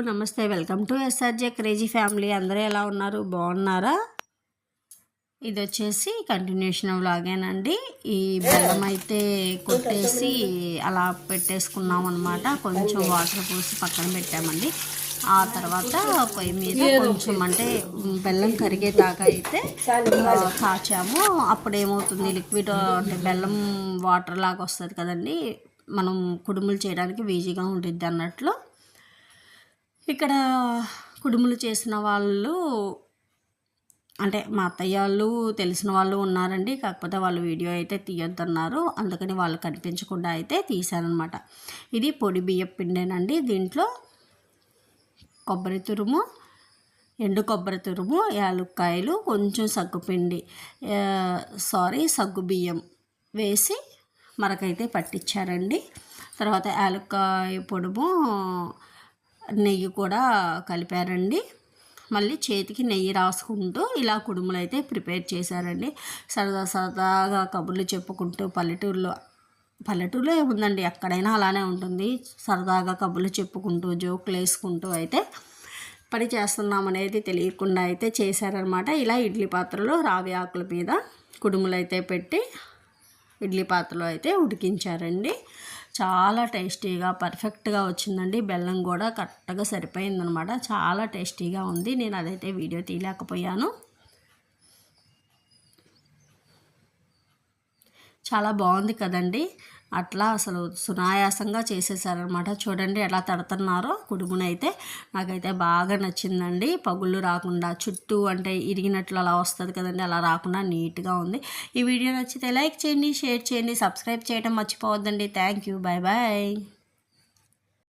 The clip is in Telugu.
నమస్తే, welcome to SRJ crazy family. అందరూ ఎలా ఉన్నారు? బాగున్నారా? ఇది వచ్చేసి కంటిన్యూషన్ వ్లాగేనండి. ఈ బెల్లం అయితే కొట్టేసి అలా పెట్టేసుకున్నాం అనమాట. కొంచెం వాటర్ పోసి పక్కన పెట్టామండి. ఆ తర్వాత పొయ్యి మీద కొంచెం అంటే బెల్లం కరిగేదాకా అయితే కాచాము. అప్పుడు ఏమవుతుంది, లిక్విడ్ అంటే బెల్లం వాటర్ లాగా వస్తుంది కదండి, మనం కుడుములు చేయడానికి ఈజీగా ఉంటుంది అన్నట్లు. ఇక్కడ కుడుములు చేసిన వాళ్ళు అంటే మా అత్తయ్య వాళ్ళు తెలిసిన వాళ్ళు ఉన్నారండి. కాకపోతే వాళ్ళు వీడియో అయితే తీయొద్దన్నారు, అందుకని వాళ్ళు కనిపించకుండా అయితే తీశారనమాట. ఇది పొడి బియ్యం పిండేనండి. దీంట్లో కొబ్బరి తురుము, ఎండు కొబ్బరి తురుము, యాలుక్కాయలు, కొంచెం సగ్గుపిండి సగ్గు బియ్యం వేసి మరకైతే పట్టించారండి. తర్వాత యాలుక్కాయ పొడుము, నెయ్యి కూడా కలిపారండి. మళ్ళీ చేతికి నెయ్యి రాసుకుంటూ ఇలా కుడుములు అయితే ప్రిపేర్ చేశారండి. సరదాగా కబుర్లు చెప్పుకుంటూ పల్లెటూరులో ఏముందండి, ఎక్కడైనా అలానే ఉంటుంది. సరదాగా కబుర్లు చెప్పుకుంటూ జోకులు వేసుకుంటూ అయితే పని చేస్తున్నామనేది తెలియకుండా అయితే చేశారనమాట. ఇలా ఇడ్లీ పాత్రలో రావి ఆకుల మీద కుడుములు అయితే పెట్టి ఇడ్లీ పాత్రలో అయితే ఉడికించారండి. చాలా టేస్టీగా పర్ఫెక్ట్గా వచ్చిందండి. బెల్లం కూడా కరెక్ట్గా సరిపోయిందనమాట. చాలా టేస్టీగా ఉంది. నేను అదైతే వీడియో తీయలేకపోయాను. చాలా బాగుంది కదండి. అట్లా అసలు సునాయాసంగా చేసేసారనమాట. చూడండి ఎలా తడుతున్నారో కుడుమునైతే. నాకైతే బాగా నచ్చిందండి. పగుళ్ళు రాకుండా చుట్టూ అంటే ఇరిగినట్లు అలా వస్తుంది కదండి, అలా రాకుండా నీట్గా ఉంది. ఈ వీడియో నచ్చితే లైక్ చేయండి, షేర్ చేయండి, సబ్స్క్రైబ్ చేయడం మర్చిపోవద్దండి. Thank you, bye bye.